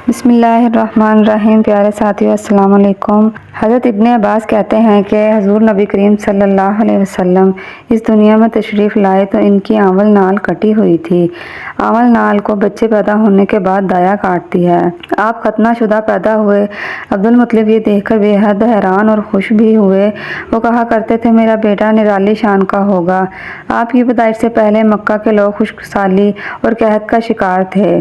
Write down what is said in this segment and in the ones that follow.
بسم اللہ الرحمن الرحیم۔ پیارے ساتھیو، السلام علیکم۔ حضرت ابن عباس کہتے ہیں کہ حضور نبی کریم صلی اللہ علیہ وسلم اس دنیا میں تشریف لائے تو ان کی آنول نال کٹی ہوئی تھی۔ آنول نال کو بچے پیدا ہونے کے بعد دایا کاٹتی ہے۔ آپ ختنہ شدہ پیدا ہوئے۔ عبدالمطلب یہ دیکھ کر بے حد حیران اور خوش بھی ہوئے۔ وہ کہا کرتے تھے میرا بیٹا نرالی شان کا ہوگا۔ آپ کی پیدائش سے پہلے مکہ کے لوگ خشک سالی اور قحط کا شکار تھے،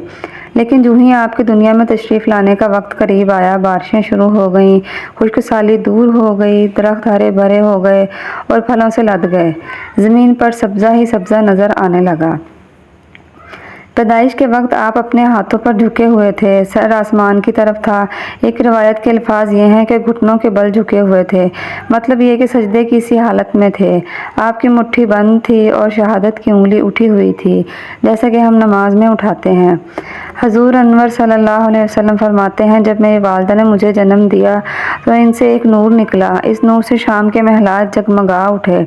لیکن جو ہی آپ کی دنیا میں تشریف لانے کا وقت قریب آیا، بارشیں شروع ہو گئیں، خشک سالی دور ہو گئی، درخت ہرے بھرے ہو گئے اور پھلوں سے لد گئے، زمین پر سبزہ ہی سبزہ نظر آنے لگا۔ پیدائش کے وقت آپ اپنے ہاتھوں پر جھکے ہوئے تھے، سر آسمان کی طرف تھا۔ ایک روایت کے الفاظ یہ ہیں کہ گھٹنوں کے بل جھکے ہوئے تھے، مطلب یہ کہ سجدے کی سی حالت میں تھے۔ آپ کی مٹھی بند تھی اور شہادت کی انگلی اٹھی ہوئی تھی، جیسا کہ ہم نماز میں اٹھاتے ہیں۔ حضور انور صلی اللہ علیہ وسلم فرماتے ہیں جب میری والدہ نے مجھے جنم دیا تو ان سے ایک نور نکلا، اس نور سے شام کے محلات جگمگا اٹھے۔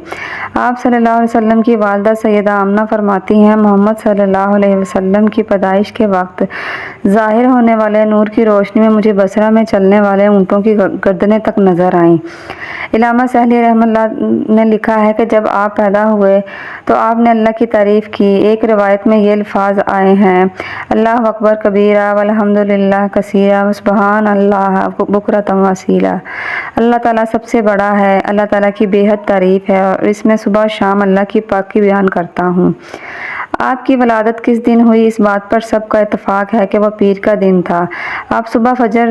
آپ صلی اللہ علیہ وسلم کی والدہ سیدہ آمنہ فرماتی ہیں محمد صلی اللہ علیہ وسلم کی پیدائش کے وقت ظاہر ہونے والے نور کی روشنی میں مجھے بصرہ میں چلنے والے اونٹوں کی گردنیں تک نظر آئیں۔ علامہ سہلی رحمہ اللہ نے لکھا ہے کہ جب آپ پیدا ہوئے تو آپ نے اللہ کی تعریف کی۔ ایک روایت میں یہ الفاظ آئے ہیں، اللہ اکبر کبیرہ والحمد للہ کثیرہ وسبحان اللہ بکرۃ واسیلہ۔ اللہ تعالیٰ سب سے بڑا ہے، اللہ تعالیٰ کی بے حد تعریف ہے اور اس میں صبح شام اللہ کی پاکی بیان کرتا ہوں۔ آپ کی ولادت کس دن ہوئی اس بات پر سب کا اتفاق ہے کہ وہ پیر کا دن تھا۔ آپ صبح فجر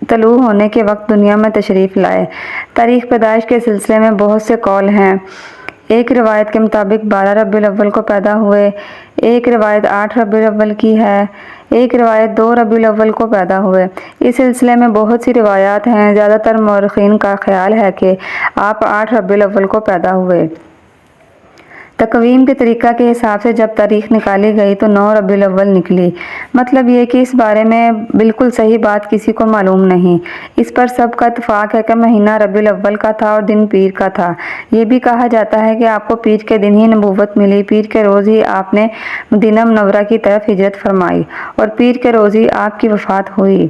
طلوع ہونے کے وقت دنیا میں تشریف لائے۔ تاریخ پیدائش کے سلسلے میں بہت سے قول ہیں۔ ایک روایت کے مطابق 12 ربیع الاول کو پیدا ہوئے، ایک روایت 8 ربیع الاول کی ہے، ایک روایت 2 ربیع الاول کو پیدا ہوئے۔ اس سلسلے میں بہت سی روایات ہیں۔ زیادہ تر مورخین کا خیال ہے کہ آپ 8 ربیع الاول کو پیدا ہوئے۔ تقویم کے طریقہ کے حساب سے جب تاریخ نکالی گئی تو 9 ربیع الاول نکلی۔ مطلب یہ کہ اس بارے میں بالکل صحیح بات کسی کو معلوم نہیں۔ اس پر سب کا اتفاق ہے کہ مہینہ ربیع الاول کا تھا اور دن پیر کا تھا۔ یہ بھی کہا جاتا ہے کہ آپ کو پیر کے دن ہی نبوت ملی، پیر کے روز ہی آپ نے مدینہ منورہ کی طرف ہجرت فرمائی اور پیر کے روز ہی آپ کی وفات ہوئی۔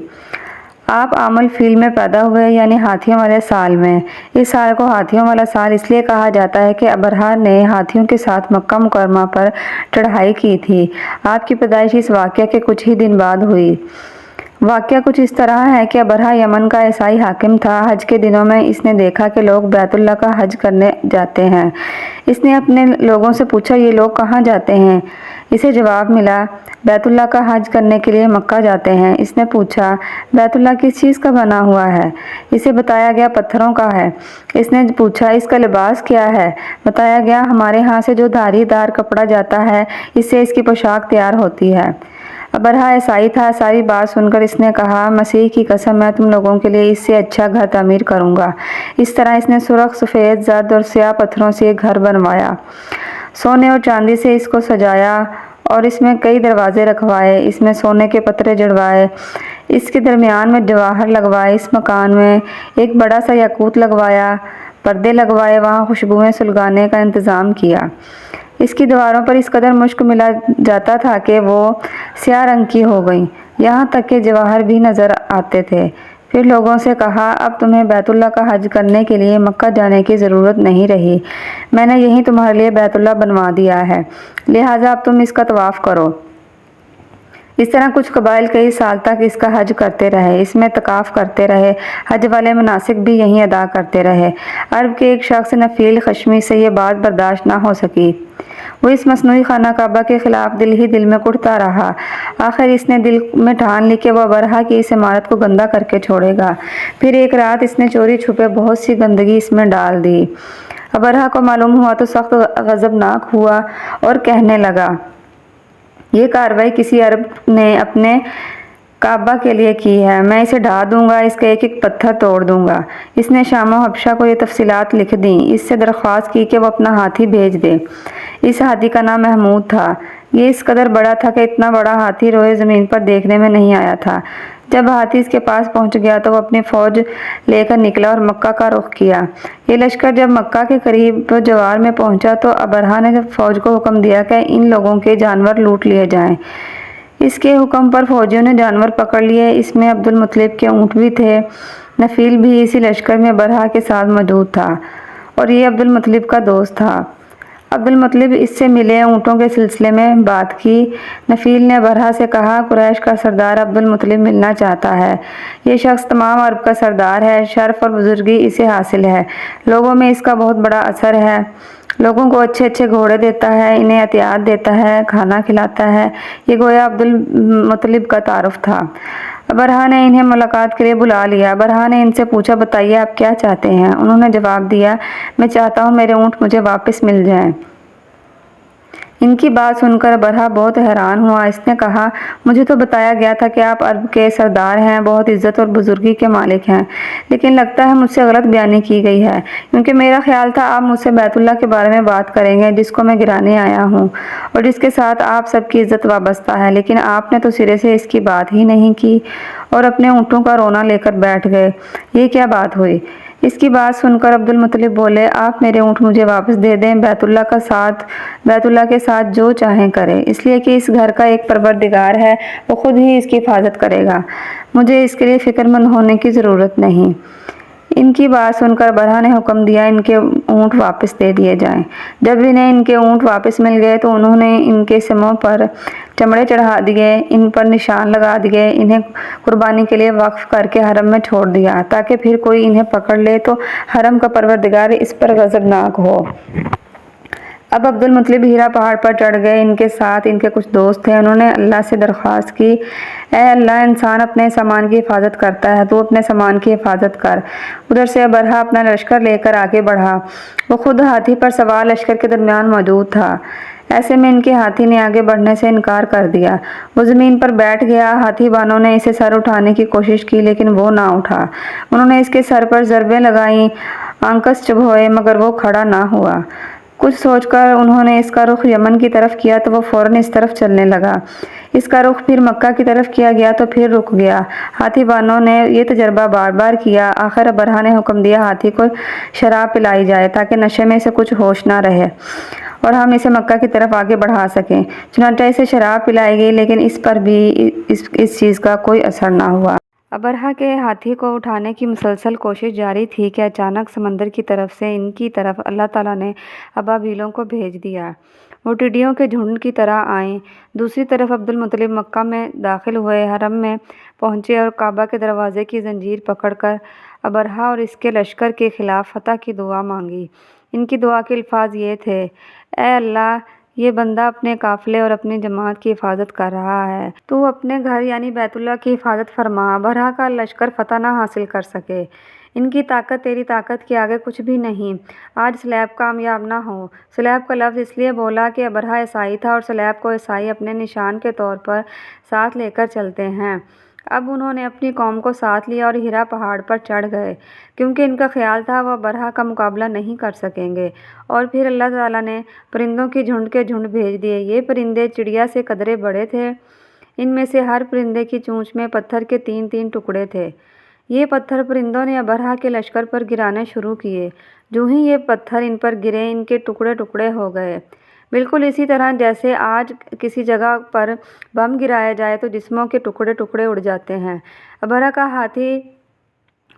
آپ عام الفیل میں پیدا ہوئے، یعنی ہاتھیوں والے سال میں۔ اس سال کو ہاتھیوں والا سال اس لیے کہا جاتا ہے کہ ابرہہ نے ہاتھیوں کے ساتھ مکہ مکرمہ پر چڑھائی کی تھی۔ آپ کی پیدائش اس واقعہ کے کچھ ہی دن بعد ہوئی۔ واقعہ کچھ اس طرح ہے کہ ابرہہ یمن کا عیسائی حاکم تھا۔ حج کے دنوں میں اس نے دیکھا کہ لوگ بیت اللہ کا حج کرنے جاتے ہیں۔ اس نے اپنے لوگوں سے پوچھا یہ لوگ کہاں جاتے ہیں؟ اسے جواب ملا بیت اللہ کا حج کرنے کے لیے مکہ جاتے ہیں۔ اس نے پوچھا بیت اللہ کس چیز کا بنا ہوا ہے؟ اسے بتایا گیا پتھروں کا ہے۔ اس نے پوچھا اس کا لباس کیا ہے؟ بتایا گیا ہمارے ہاں سے جو دھاری دار کپڑا جاتا ہے اس سے اس کی پوشاک تیار ہوتی ہے۔ ابرہہ عیسائی تھا۔ ساری بات سن کر اس نے کہا مسیح کی قسم میں تم لوگوں کے لیے اس سے اچھا گھر تعمیر کروں گا۔ اس طرح اس نے سرخ، سفید، زرد اور سیاہ پتھروں سے ایک گھر بنوایا، سونے اور چاندی سے اس کو سجایا اور اس میں کئی دروازے رکھوائے، اس میں سونے کے پترے جڑوائے، اس کے درمیان میں جواہر لگوائے، اس مکان میں ایک بڑا سا یاقوت لگوایا، پردے لگوائے، وہاں خوشبوئیں سلگانے کا انتظام کیا۔ اس کی دیواروں پر اس قدر مشک ملا جاتا تھا کہ وہ سیاہ رنگ کی ہو گئیں، یہاں تک کہ جواہر بھی نظر آتے تھے۔ پھر لوگوں سے کہا اب تمہیں بیت اللہ کا حج کرنے کے لیے مکہ جانے کی ضرورت نہیں رہی، میں نے یہیں تمہارے لیے بیت اللہ بنوا دیا ہے، لہٰذا اب تم اس کا طواف کرو۔ اس طرح کچھ قبائل کئی سال تک اس کا حج کرتے رہے، اس میں اعتکاف کرتے رہے، حج والے مناسک بھی یہیں ادا کرتے رہے۔ عرب کے ایک شخص نفیل خشمی سے یہ بات برداشت نہ ہو سکی۔ وہ اس مصنوعی خانہ کعبہ کے خلاف دل ہی دل میں کڑھتا رہا۔ آخر اس نے دل میں ٹھان لی کہ وہ ابرہہ کی اس عمارت کو گندہ کر کے چھوڑے گا۔ پھر ایک رات اس نے چوری چھپے بہت سی گندگی اس میں ڈال دی۔ ابرہہ کو معلوم ہوا تو سخت غضبناک ہوا اور کہنے لگا یہ کارروائی کسی عرب نے اپنے کعبہ کے لیے کی ہے، میں اسے ڈھا دوں گا، اس کا ایک ایک پتھر توڑ دوں گا۔ اس نے شام و حبشہ کو یہ تفصیلات لکھ دیں، اس سے درخواست کی کہ وہ اپنا ہاتھی بھیج دے۔ اس ہاتھی کا نام محمود تھا۔ یہ اس قدر بڑا تھا کہ اتنا بڑا ہاتھی روئے زمین پر دیکھنے میں نہیں آیا تھا۔ جب ہاتھی اس کے پاس پہنچ گیا تو وہ اپنی فوج لے کر نکلا اور مکہ کا رخ کیا۔ یہ لشکر جب مکہ کے قریب جوار میں پہنچا تو ابرہہ نے فوج کو حکم دیا کہ ان لوگوں کے جانور لوٹ لیے جائیں۔ اس کے حکم پر فوجیوں نے جانور پکڑ لیے۔ اس میں عبد المطلب کے اونٹ بھی تھے۔ نفیل بھی اسی لشکر میں برہا کے ساتھ موجود تھا اور یہ عبد المطلب کا دوست تھا۔ عبد المطلب اس سے ملے، اونٹوں کے سلسلے میں بات کی۔ نفیل نے برہا سے کہا، قریش کا سردار عبد المطلب ملنا چاہتا ہے۔ یہ شخص تمام عرب کا سردار ہے، شرف اور بزرگی اسے حاصل ہے، لوگوں میں اس کا بہت بڑا اثر ہے، لوگوں کو اچھے اچھے گھوڑے دیتا ہے، انہیں عطیات دیتا ہے، کھانا کھلاتا ہے۔ یہ گویا عبد المطلب کا تعارف تھا۔ برہا نے انہیں ملاقات کے لیے بلا لیا۔ برہا نے ان سے پوچھا، بتائیے آپ کیا چاہتے ہیں؟ انہوں نے جواب دیا، میں چاہتا ہوں میرے اونٹ مجھے واپس مل جائیں۔ ان کی بات سن کر برہا بہت حیران ہوا۔ اس نے کہا، مجھے تو بتایا گیا تھا کہ آپ عرب کے سردار ہیں، بہت عزت اور بزرگی کے مالک ہیں، لیکن لگتا ہے مجھ سے غلط بیانی کی گئی ہے، کیونکہ میرا خیال تھا آپ مجھ سے بیت اللہ کے بارے میں بات کریں گے، جس کو میں گرانے آیا ہوں اور جس کے ساتھ آپ سب کی عزت وابستہ ہے، لیکن آپ نے تو سرے سے اس کی بات ہی نہیں کی اور اپنے اونٹوں کا رونا لے کر بیٹھ گئے۔ یہ کیا بات ہوئی؟ اس کی بات سن کر عبد المطلب بولے، آپ میرے اونٹ مجھے واپس دے دیں، بیت اللہ کے ساتھ جو چاہیں کریں، اس لیے کہ اس گھر کا ایک پروردگار ہے، وہ خود ہی اس کی حفاظت کرے گا، مجھے اس کے لیے فکر مند ہونے کی ضرورت نہیں۔ ان کی بات سن کر برہا نے حکم دیا، ان کے اونٹ واپس دے دیے جائیں۔ جب انہیں ان کے اونٹ واپس مل گئے تو انہوں نے ان کے سموں پر چمڑے چڑھا دیے، ان پر نشان لگا دیے، انہیں قربانی کے لیے وقف کر کے حرم میں چھوڑ دیا، تاکہ پھر کوئی انہیں پکڑ لے تو حرم کا پروردگار اس پر غضبناک ہو۔ اب عبد المطلب ہیرا پہاڑ پر چڑھ گئے، ان کے ساتھ ان کے کچھ دوست تھے۔ انہوں نے اللہ سے درخواست کی، اے اللہ، انسان اپنے سامان کی حفاظت کرتا ہے، تو اپنے سامان کی حفاظت کر۔ ادھر سے برہا اپنا لشکر لے کر آگے بڑھا۔ وہ خود ہاتھی پر سوار لشکر کے درمیان موجود تھا۔ ایسے میں ان کے ہاتھی نے آگے بڑھنے سے انکار کر دیا۔ وہ زمین پر بیٹھ گیا۔ ہاتھی بانوں نے اسے سر اٹھانے کی کوشش کی، لیکن وہ نہ اٹھا۔ انہوں نے اس کے سر پر ضربیں لگائیں، آنکس چبھوئے، مگر وہ کھڑا نہ ہوا۔ کچھ سوچ کر انہوں نے اس کا رخ یمن کی طرف کیا تو وہ فوراً اس طرف چلنے لگا۔ اس کا رخ پھر مکہ کی طرف کیا گیا تو پھر رک گیا۔ ہاتھی بانوں نے یہ تجربہ بار بار کیا۔ آخر برہا نے حکم دیا، ہاتھی کو شراب پلائی جائے تاکہ نشے میں اسے کچھ ہوش نہ رہے اور ہم اسے مکہ کی طرف آگے بڑھا سکیں۔ چنانچہ اسے شراب پلائی گئی، لیکن اس پر بھی اس چیز کا کوئی اثر نہ ہوا۔ برہا کے ہاتھی کو اٹھانے کی مسلسل کوشش جاری تھی کہ اچانک سمندر کی طرف سے ان کی طرف اللہ تعالیٰ نے ابابیلوں کو بھیج دیا۔ وہ ٹڈیوں کے جھنڈ کی طرح آئیں۔ دوسری طرف عبد المطلب مکہ میں داخل ہوئے، حرم میں پہنچے اور کعبہ کے دروازے کی زنجیر پکڑ کر برہا اور اس کے لشکر کے خلاف فتح کی دعا مانگی۔ ان کی دعا کے الفاظ یہ تھے، اے اللہ، یہ بندہ اپنے قافلے اور اپنی جماعت کی حفاظت کر رہا ہے، تو اپنے گھر یعنی بیت اللہ کی حفاظت فرما، برہا کا لشکر فتح نہ حاصل کر سکے۔ ان کی طاقت تیری طاقت کے آگے کچھ بھی نہیں، آج سلیب کامیاب نہ ہو۔ سلیب کا لفظ اس لیے بولا کہ برہا عیسائی تھا اور سلیب کو عیسائی اپنے نشان کے طور پر ساتھ لے کر چلتے ہیں۔ اب انہوں نے اپنی قوم کو ساتھ لیا اور ہیرا پہاڑ پر چڑھ گئے، کیونکہ ان کا خیال تھا وہ برہا کا مقابلہ نہیں کر سکیں گے۔ اور پھر اللہ تعالیٰ نے پرندوں کی جھنڈ کے جھنڈ بھیج دیے۔ یہ پرندے چڑیا سے قدرے بڑے تھے۔ ان میں سے ہر پرندے کی چونچ میں پتھر کے 3 ٹکڑے تھے۔ یہ پتھر پرندوں نے برہا کے لشکر پر گرانے شروع کیے۔ جو ہی یہ پتھر ان پر گرے، ان کے ٹکڑے ٹکڑے ہو گئے، بالکل اسی طرح جیسے آج کسی جگہ پر بم گرایا جائے تو جسموں کے ٹکڑے ٹکڑے اڑ جاتے ہیں۔ برہا کا ہاتھی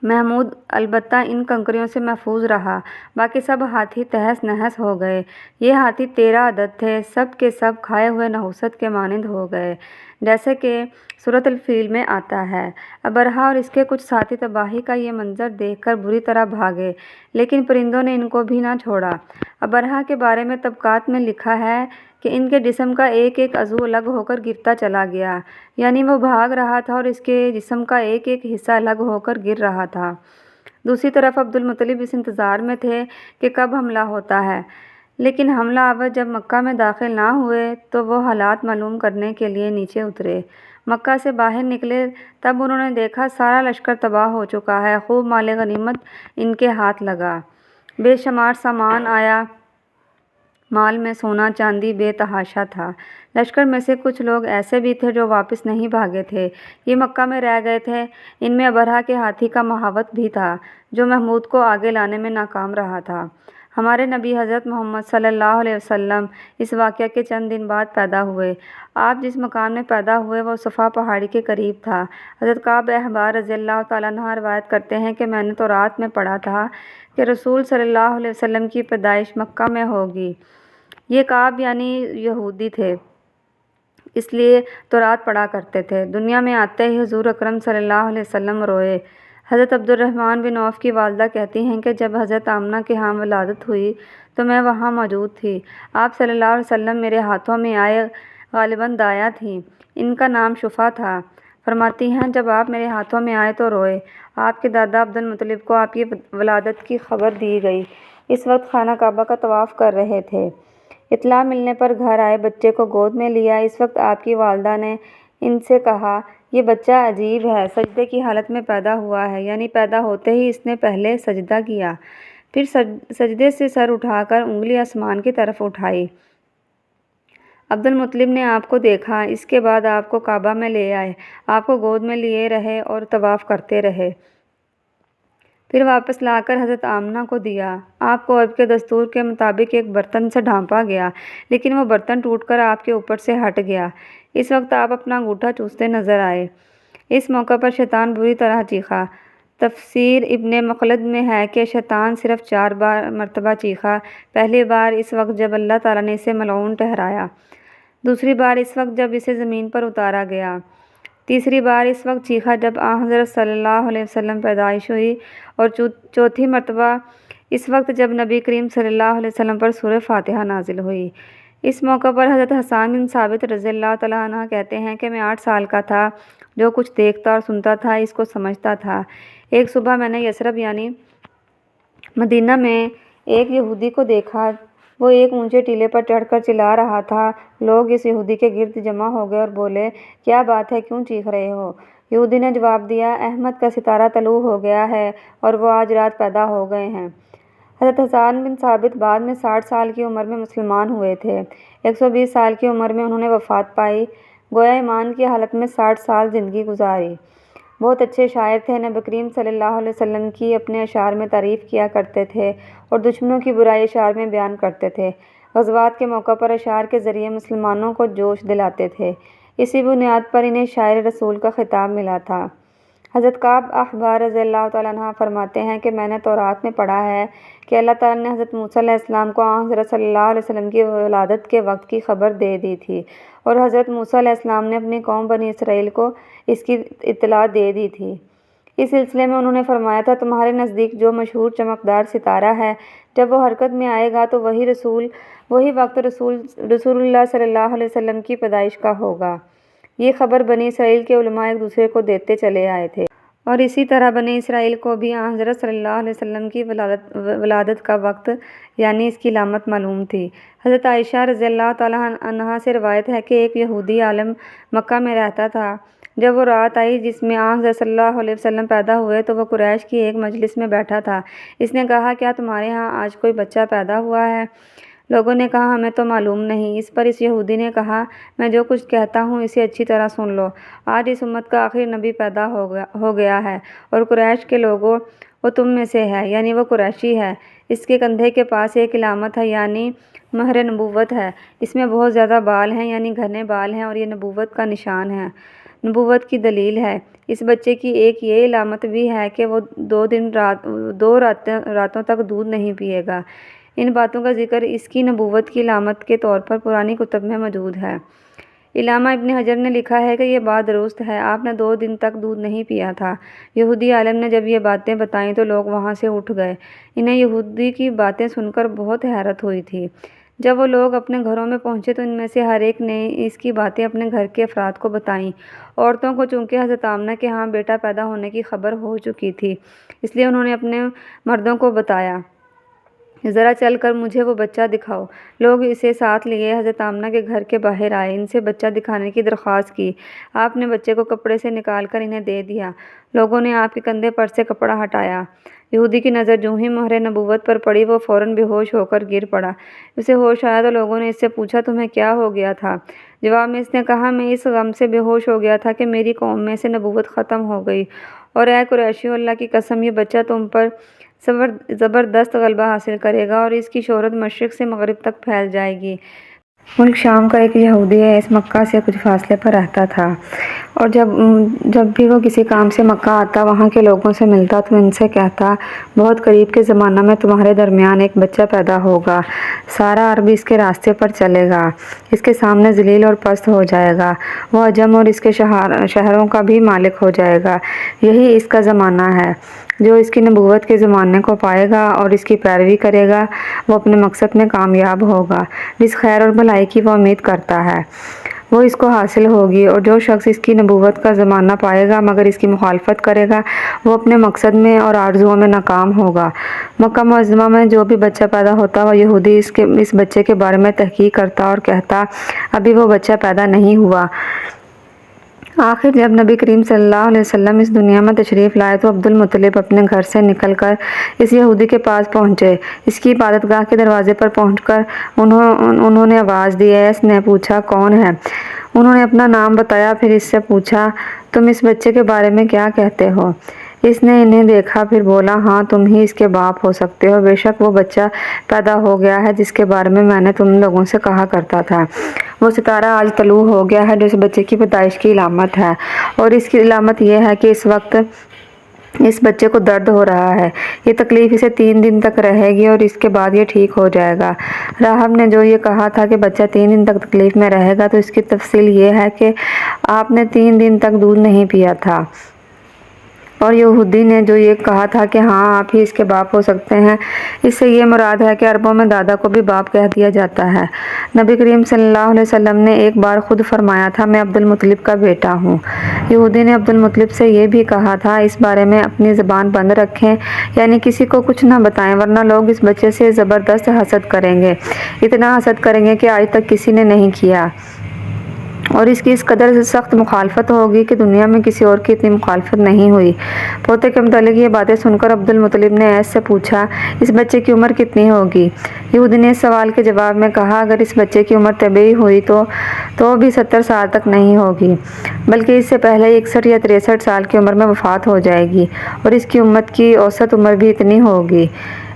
محمود البتہ ان کنکریوں سے محفوظ رہا، باقی سب ہاتھی تہس نہس ہو گئے۔ یہ ہاتھی 13 عدد تھے، سب کے سب کھائے ہوئے نحوست کے مانند ہو گئے، جیسے کہ سورۃ الفیل میں آتا ہے۔ برہا اور اس کے کچھ ساتھی تباہی کا یہ منظر دیکھ کر بری طرح بھاگے، لیکن پرندوں نے ان کو بھی نہ چھوڑا۔ برہا کے بارے میں طبقات میں لکھا ہے کہ ان کے جسم کا ایک ایک عضو الگ ہو کر گرتا چلا گیا، یعنی وہ بھاگ رہا تھا اور اس کے جسم کا ایک ایک حصہ الگ ہو کر گر رہا تھا۔ دوسری طرف عبد المطلب اس انتظار میں تھے کہ کب حملہ ہوتا ہے، لیکن حملہ آور جب مکہ میں داخل نہ ہوئے تو وہ حالات معلوم کرنے کے لیے نیچے اترے۔ مکہ سے باہر نکلے تب انہوں نے دیکھا سارا لشکر تباہ ہو چکا ہے، خوب مال غنیمت ان کے ہاتھ لگا، بے شمار سامان آیا، مال میں سونا چاندی بے تحاشا تھا۔ لشکر میں سے کچھ لوگ ایسے بھی تھے جو واپس نہیں بھاگے تھے، یہ مکہ میں رہ گئے تھے۔ ان میں برہا کے ہاتھی کا مہاوت بھی تھا، جو محمود کو آگے لانے میں ناکام رہا تھا۔ ہمارے نبی حضرت محمد صلی اللہ علیہ وسلم اس واقعہ کے چند دن بعد پیدا ہوئے۔ آپ جس مکان میں پیدا ہوئے وہ صفا پہاڑی کے قریب تھا۔ حضرت کعب احبار رضی اللہ تعالیٰ عنہ روایت کرتے ہیں کہ میں نے تورات میں پڑھا تھا کہ رسول صلی اللہ علیہ وسلم کی پیدائش مکہ میں ہوگی۔ یہ کعب یعنی یہودی تھے، اس لیے تورات پڑھا کرتے تھے۔ دنیا میں آتے ہی حضور اکرم صلی اللہ علیہ وسلم روئے۔ حضرت عبد الرحمن بن عوف کی والدہ کہتی ہیں کہ جب حضرت آمنہ کے ہاں ولادت ہوئی تو میں وہاں موجود تھی۔ آپ صلی اللہ علیہ وسلم میرے ہاتھوں میں آئے، غالباً دایا تھیں، ان کا نام شفا تھا۔ فرماتی ہیں جب آپ میرے ہاتھوں میں آئے تو روئے۔ آپ کے دادا عبد المطلب کو آپ کی ولادت کی خبر دی گئی، اس وقت خانہ کعبہ کا طواف کر رہے تھے۔ اطلاع ملنے پر گھر آئے، بچے کو گود میں لیا۔ اس وقت آپ کی والدہ نے ان سے کہا یہ بچہ عجیب ہے، سجدے کی حالت میں پیدا ہوا ہے، یعنی پیدا ہوتے ہی اس نے پہلے سجدہ کیا، پھر سجدے سے سر اٹھا کر انگلی آسمان کی طرف اٹھائی۔ عبد المطلب نے آپ کو دیکھا، اس کے بعد آپ کو کعبہ میں لے آئے، آپ کو گود میں لیے رہے اور طواف کرتے رہے، پھر واپس لا کر حضرت آمنہ کو دیا۔ آپ کو عرب کے دستور کے مطابق ایک برتن سے ڈھانپا گیا، لیکن وہ برتن ٹوٹ کر آپ کے اوپر سے ہٹ گیا۔ اس وقت آپ اپنا انگوٹھا چوستے نظر آئے۔ اس موقع پر شیطان بری طرح چیخا۔ تفسیر ابن مخلد میں ہے کہ شیطان صرف 4 مرتبہ چیخا۔ پہلی بار اس وقت جب اللہ تعالیٰ نے اسے ملعون ٹھہرایا، دوسری بار اس وقت جب اسے زمین پر اتارا گیا، تیسری بار اس وقت چیخا جب حضرت صلی اللہ علیہ وسلم پیدائش ہوئی، اور چوتھی مرتبہ اس وقت جب نبی کریم صلی اللہ علیہ وسلم پر سورہ فاتحہ نازل ہوئی۔ اس موقع پر حضرت حسان بن ثابت رضی اللہ تعالیٰ عنہ کہتے ہیں کہ میں 8 سال کا تھا، جو کچھ دیکھتا اور سنتا تھا اس کو سمجھتا تھا۔ ایک صبح میں نے یثرب یعنی مدینہ میں ایک یہودی کو دیکھا، وہ ایک اونچے ٹیلے پر چڑھ کر چلا رہا تھا۔ لوگ اس یہودی کے گرد جمع ہو گئے اور بولے کیا بات ہے، کیوں چیخ رہے ہو؟ یہودی نے جواب دیا احمد کا ستارہ طلوع ہو گیا ہے اور وہ آج رات پیدا ہو گئے ہیں۔ حضرت حسان بن ثابت بعد میں 60 سال کی عمر میں مسلمان ہوئے تھے۔ 120 سال کی عمر میں انہوں نے وفات پائی، گویا ایمان کی حالت میں 60 سال زندگی گزاری۔ بہت اچھے شاعر تھے، نبی کریم صلی اللہ علیہ وسلم کی اپنے اشعار میں تعریف کیا کرتے تھے اور دشمنوں کی برائی اشعار میں بیان کرتے تھے۔ غزوات کے موقع پر اشعار کے ذریعے مسلمانوں کو جوش دلاتے تھے، اسی بنیاد پر انہیں شاعر رسول کا خطاب ملا تھا۔ حضرت کعب احبار رضی اللہ تعالیٰ عنہ فرماتے ہیں کہ میں نے تورات میں پڑھا ہے کہ اللہ تعالیٰ نے حضرت موسیٰ علیہ السلام کو حضرت صلی اللہ علیہ وسلم کی ولادت کے وقت کی خبر دے دی تھی، اور حضرت موسیٰ علیہ السلام نے اپنی قوم بنی اسرائیل کو اس کی اطلاع دے دی تھی۔ اس سلسلے میں انہوں نے فرمایا تھا تمہارے نزدیک جو مشہور چمکدار ستارہ ہے، جب وہ حرکت میں آئے گا تو وہی وقت رسول اللہ صلی اللہ علیہ وسلم کی پیدائش کا ہوگا۔ یہ خبر بنی اسرائیل کے علماء ایک دوسرے کو دیتے چلے آئے تھے، اور اسی طرح بنی اسرائیل کو بھی حضرت صلی اللہ علیہ وسلم کی ولادت کا وقت یعنی اس کی علامت معلوم تھی۔ حضرت عائشہ رضی اللہ تعالیٰ عنہا سے روایت ہے کہ ایک یہودی عالم مکہ میں رہتا تھا۔ جب وہ رات آئی جس میں حضرت صلی اللہ علیہ وسلم پیدا ہوئے تو وہ قریش کی ایک مجلس میں بیٹھا تھا۔ اس نے کہا کیا تمہارے ہاں آج کوئی بچہ پیدا ہوا ہے؟ لوگوں نے کہا ہمیں تو معلوم نہیں۔ اس پر اس یہودی نے کہا میں جو کچھ کہتا ہوں اسے اچھی طرح سن لو۔ آج اس امت کا آخری نبی پیدا ہو گیا ہے، اور قریش کے لوگوں وہ تم میں سے ہے، یعنی وہ قریشی ہے۔ اس کے کندھے کے پاس ایک علامت ہے، یعنی مہر نبوت ہے۔ اس میں بہت زیادہ بال ہیں، یعنی گھنے بال ہیں، اور یہ نبوت کا نشان ہے، نبوت کی دلیل ہے۔ اس بچے کی ایک یہ علامت بھی ہے کہ وہ 2 راتوں تک دودھ نہیں پیے گا۔ ان باتوں کا ذکر اس کی نبوت کی علامت کے طور پر پرانی کتب میں موجود ہے۔ علامہ ابن حجر نے لکھا ہے کہ یہ بات درست ہے، آپ نے 2 دن تک دودھ نہیں پیا تھا۔ یہودی عالم نے جب یہ باتیں بتائیں تو لوگ وہاں سے اٹھ گئے۔ انہیں یہودی کی باتیں سن کر بہت حیرت ہوئی تھی۔ جب وہ لوگ اپنے گھروں میں پہنچے تو ان میں سے ہر ایک نے اس کی باتیں اپنے گھر کے افراد کو بتائیں۔ عورتوں کو چونکہ حضرت آمنہ کے ہاں بیٹا پیدا ہونے کی خبر ہو چکی تھی، اس لیے انہوں نے اپنے مردوں کو بتایا ذرا چل کر مجھے وہ بچہ دکھاؤ۔ لوگ اسے ساتھ لیے حضرت آمنہ کے گھر کے باہر آئے، ان سے بچہ دکھانے کی درخواست کی۔ آپ نے بچے کو کپڑے سے نکال کر انہیں دے دیا۔ لوگوں نے آپ کے کندھے پر سے کپڑا ہٹایا۔ یہودی کی نظر جوں ہی مہر نبوت پر پڑی وہ فوراً بے ہوش ہو کر گر پڑا۔ اسے ہوش آیا تو لوگوں نے اس سے پوچھا تمہیں کیا ہو گیا تھا؟ جواب میں اس نے کہا میں اس غم سے بے ہوش ہو گیا تھا کہ میری قوم میں سے نبوت ختم ہو گئی، اور اے قریشیو اللہ کی قسم یہ بچہ تم پر زبردست غلبہ حاصل کرے گا اور اس کی شہرت مشرق سے مغرب تک پھیل جائے گی۔ ملک شام کا ایک یہودی اس مکہ سے کچھ فاصلے پر رہتا تھا، اور جب بھی وہ کسی کام سے مکہ آتا، وہاں کے لوگوں سے ملتا تو ان سے کہتا، بہت قریب کے زمانہ میں تمہارے درمیان ایک بچہ پیدا ہوگا، سارا عرب اس کے راستے پر چلے گا، اس کے سامنے ذلیل اور پست ہو جائے گا، وہ عجم اور اس کے شہروں کا بھی مالک ہو جائے گا۔ یہی اس کا زمانہ ہے۔ جو اس کی نبوت کے زمانے کو پائے گا اور اس کی پیروی کرے گا، وہ اپنے مقصد میں کامیاب ہوگا۔ جس خیر اور بھلائی کی وہ امید کرتا ہے، وہ اس کو حاصل ہوگی، اور جو شخص اس کی نبوت کا زمانہ پائے گا مگر اس کی مخالفت کرے گا، وہ اپنے مقصد میں اور آرزوؤں میں ناکام ہوگا۔ مکہ معظمہ میں جو بھی بچہ پیدا ہوتا، وہ یہودی اس بچے کے بارے میں تحقیق کرتا اور کہتا، ابھی وہ بچہ پیدا نہیں ہوا۔ آخر جب نبی کریم صلی اللہ علیہ وسلم اس دنیا میں تشریف لائے تو عبد المطلب اپنے گھر سے نکل کر اس یہودی کے پاس پہنچے۔ اس کی عبادت گاہ کے دروازے پر پہنچ کر انہوں نے آواز دی۔ اس نے پوچھا، کون ہے؟ انہوں نے اپنا نام بتایا، پھر اس سے پوچھا، تم اس بچے کے بارے میں کیا کہتے ہو؟ اس نے انہیں دیکھا، پھر بولا، ہاں تم ہی اس کے باپ ہو سکتے ہو، بے شک وہ بچہ پیدا ہو گیا ہے جس کے بارے میں نے تم لوگوں سے کہا کرتا تھا۔ وہ ستارہ آج طلوع ہو گیا ہے جو اس بچے کی پیدائش کی علامت ہے، اور اس کی علامت یہ ہے کہ اس وقت اس بچے کو درد ہو رہا ہے۔ یہ تکلیف اسے 3 دن تک رہے گی اور اس کے بعد یہ ٹھیک ہو جائے گا۔ راہب نے جو یہ کہا تھا کہ بچہ 3 دن تک تکلیف میں رہے گا، تو اس کی تفصیل یہ ہے کہ آپ نے 3 دن تک دودھ نہیں پیا تھا، اور یہودی نے جو یہ کہا تھا کہ ہاں آپ ہی اس کے باپ ہو سکتے ہیں، اس سے یہ مراد ہے کہ عربوں میں دادا کو بھی باپ کہہ دیا جاتا ہے۔ نبی کریم صلی اللہ علیہ وسلم نے ایک بار خود فرمایا تھا، میں عبد المطلب کا بیٹا ہوں۔ یہودی نے عبد المطلب سے یہ بھی کہا تھا، اس بارے میں اپنی زبان بند رکھیں، یعنی کسی کو کچھ نہ بتائیں، ورنہ لوگ اس بچے سے زبردست حسد کریں گے، اتنا حسد کریں گے کہ آج تک کسی نے نہیں کیا، اور اس کی اس قدر سخت مخالفت ہوگی کہ دنیا میں کسی اور کی اتنی مخالفت نہیں ہوئی۔ پوتے کے متعلق یہ باتیں سن کر عبد المطلب نے ایس سے پوچھا، اس بچے کی عمر کتنی ہوگی؟ یہودی نے اس سوال کے جواب میں کہا، اگر اس بچے کی عمر طبیعی ہوئی تو بھی 70 سال تک نہیں ہوگی، بلکہ اس سے پہلے 61 یا 63 سال کی عمر میں وفات ہو جائے گی، اور اس کی امت کی اوسط عمر بھی اتنی ہوگی۔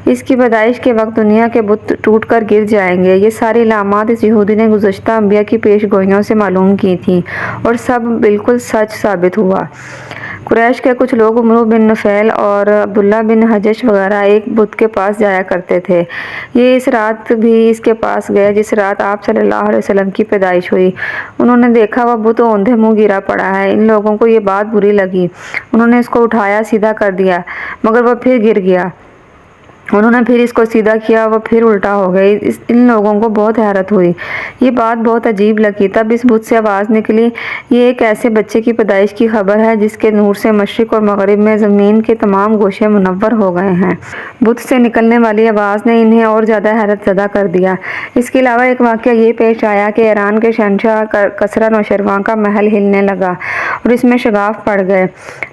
اس کی پیدائش کے وقت دنیا کے بت ٹوٹ کر گر جائیں گے۔ یہ ساری علامات اس یہودی نے گزشتہ انبیاء کی پیش گوئیوں سے معلوم کی تھیں، اور سب بالکل سچ ثابت ہوا۔ قریش کے کچھ لوگ عمرو بن نفیل اور عبداللہ بن حجش وغیرہ ایک بت کے پاس جایا کرتے تھے۔ یہ اس رات بھی اس کے پاس گئے جس رات آپ صلی اللہ علیہ وسلم کی پیدائش ہوئی۔ انہوں نے دیکھا وہ بت اوندھے منہ گرا پڑا ہے۔ ان لوگوں کو یہ بات بری لگی، انہوں نے اس کو اٹھایا، سیدھا کر دیا، مگر وہ پھر گر گیا۔ انہوں نے پھر اس کو سیدھا کیا، وہ پھر الٹا ہو گئی۔ ان لوگوں کو بہت حیرت ہوئی، یہ بات بہت عجیب لگی۔ تب اس بت سے آواز نکلی، یہ ایک ایسے بچے کی پیدائش کی خبر ہے جس کے نور سے مشرق اور مغرب میں زمین کے تمام گوشے منور ہو گئے ہیں۔ بت سے نکلنے والی آواز نے انہیں اور زیادہ حیرت زدہ کر دیا۔ اس کے علاوہ ایک واقعہ یہ پیش آیا کہ ایران کے شہنشاہ کسریٰ نوشیروان کا محل ہلنے لگا اور اس میں شگاف پڑ گئے۔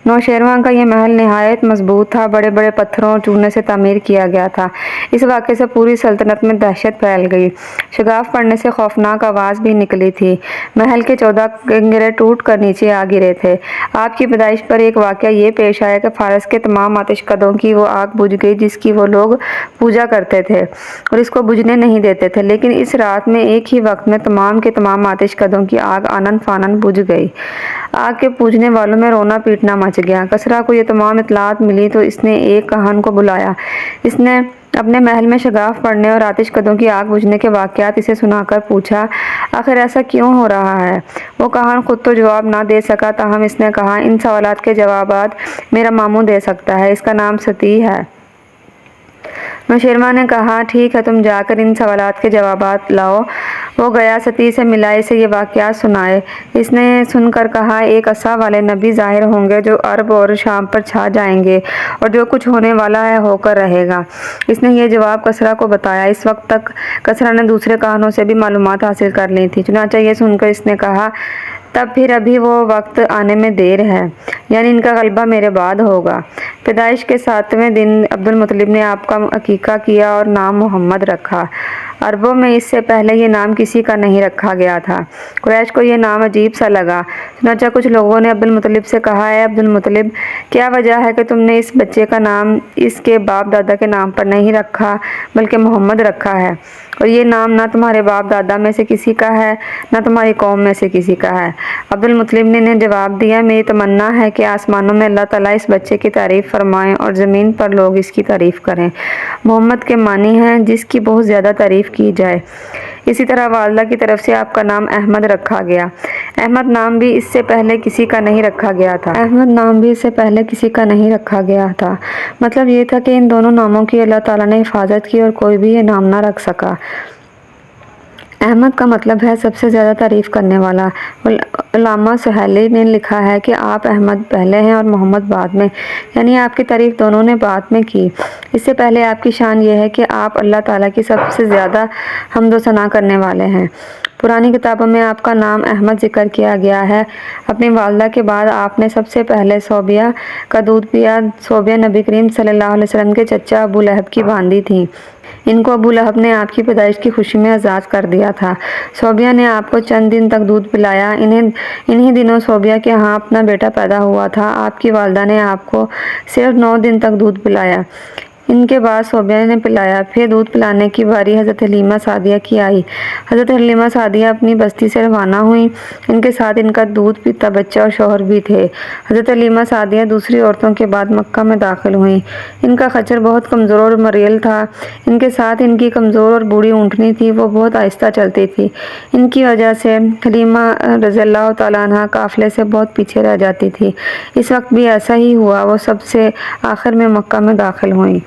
نوشیروان کا یہ محل نہایت مضبوط تھا، بڑے بڑے پتھروں اور چونے سے تعمیر کیا گیا تھا۔ اس واقعے سے پوری سلطنت میں دہشت پھیل گئی۔ شگاف پڑنے سے خوفناک آواز بھی نکلی تھی۔ محل کے 14 کنگرے ٹوٹ کر نیچے آ گرے تھے۔ آپ کی پیدائش پر ایک واقعہ یہ پیش آیا کہ فارس کے تمام آتش کدوں کی وہ آگ بجھ گئی جس کی وہ لوگ پوجا کرتے تھے اور اس کو بجھنے نہیں دیتے تھے، لیکن اس رات میں ایک ہی وقت میں تمام کے تمام آتش کدوں کی آگ آنن فانن بجھ گئی۔ آگ کے پوجنے والوں میں رونا پیٹنا مچ گیا۔ کسریٰ کو یہ تمام اطلاعات ملی تو اس نے ایک کاہن کو بلایا۔ اس نے اپنے محل میں شگاف پڑنے اور آتش کدوں کی آگ بجھنے کے واقعات اسے سنا کر پوچھا، آخر ایسا کیوں ہو رہا ہے؟ وہ کاہن خود تو جواب نہ دے سکا، تاہم اس نے کہا، ان سوالات کے جوابات میرا ماموں دے سکتا ہے، اس کا نام ستی ہے۔ نوشیروان نے کہا، ٹھیک ہے، تم جا کر ان سوالات کے جوابات لاؤ۔ وہ گیا، ستی سے ملا، اسے یہ واقعات سنائے۔ اس نے سن کر کہا، ایک عصا والے نبی ظاہر ہوں گے جو عرب اور شام پر چھا جائیں گے، اور جو کچھ ہونے والا ہے ہو کر رہے گا۔ اس نے یہ جواب کسریٰ کو بتایا۔ اس وقت تک کسریٰ نے دوسرے کاہنوں سے بھی معلومات حاصل کر لی تھی، چنانچہ یہ سن کر اس نے کہا، تب پھر ابھی وہ وقت آنے میں دیر ہے، یعنی ان کا غلبہ میرے بعد ہوگا۔ پیدائش کے 7ویں دن عبد المطلب نے آپ کا عقیقہ کیا اور نام محمد رکھا۔ عربوں میں اس سے پہلے یہ نام کسی کا نہیں رکھا گیا تھا۔ قریش کو یہ نام عجیب سا لگا، چنانچہ کچھ لوگوں نے عبد المطلب سے کہا، اے عبد المطلب، کیا وجہ ہے کہ تم نے اس بچے کا نام اس کے باپ دادا کے نام پر نہیں رکھا بلکہ محمد رکھا ہے، اور یہ نام نہ تمہارے باپ دادا میں سے کسی کا ہے نہ تمہاری قوم میں سے کسی کا ہے؟ عبد المطلب نے انہیں جواب دیا، میری تمنا ہے کہ آسمانوں میں اللہ تعالیٰ اس بچے کی تعریف فرمائیں اور زمین پر لوگ اس کی تعریف کریں۔ محمد کے معنی ہیں جس کی بہت زیادہ تعریف کی جائے۔ اسی طرح والدہ کی طرف سے آپ کا نام احمد رکھا گیا۔ احمد نام بھی اس سے پہلے کسی کا نہیں رکھا گیا تھا۔ مطلب یہ تھا کہ ان دونوں ناموں کی اللہ تعالیٰ نے حفاظت کی اور کوئی بھی یہ نام نہ رکھ سکا۔ احمد کا مطلب ہے سب سے زیادہ تعریف کرنے والا۔ علامہ سہیلی نے لکھا ہے کہ آپ احمد پہلے ہیں اور محمد بعد میں، یعنی آپ کی تعریف دونوں نے بعد میں کی۔ اس سے پہلے آپ کی شان یہ ہے کہ آپ اللہ تعالیٰ کی سب سے زیادہ حمد و ثنا کرنے والے ہیں۔ پرانی کتابوں میں آپ کا نام احمد ذکر کیا گیا ہے۔ اپنی والدہ کے بعد آپ نے سب سے پہلے صوبیہ کا دودھ پیا۔ صوبیہ نبی کریم صلی اللہ علیہ وسلم کے چچا ابو لہب کی باندی تھیں۔ ان کو ابو لہب نے آپ کی پیدائش کی خوشی میں آزاد کر دیا تھا۔ صوبیہ نے آپ کو چند دن تک دودھ پلایا۔ انہی دنوں صوبیہ کے ہاں اپنا بیٹا پیدا ہوا تھا۔ آپ کی والدہ نے آپ کو صرف 9 دن تک دودھ پلایا۔ ان کے بعد صوبیہ نے پلایا۔ پھر دودھ پلانے کی باری حضرت حلیمہ سعدیہ کی آئی۔ حضرت حلیمہ سعدیہ اپنی بستی سے روانہ ہوئیں۔ ان کے ساتھ ان کا دودھ پیتا بچہ اور شوہر بھی تھے۔ حضرت حلیمہ سعدیہ دوسری عورتوں کے بعد مکہ میں داخل ہوئیں۔ ان کا خچر بہت کمزور اور مریل تھا۔ ان کے ساتھ ان کی کمزور اور بوڑھی اونٹنی تھی، وہ بہت آہستہ چلتی تھی۔ ان کی وجہ سے حلیمہ رضی اللہ تعالیٰ عنہا قافلے سے بہت پیچھے رہ جاتی تھی۔ اس وقت بھی ایسا ہی ہوا، وہ سب سے آخر میں مکہ میں داخل ہوئیں۔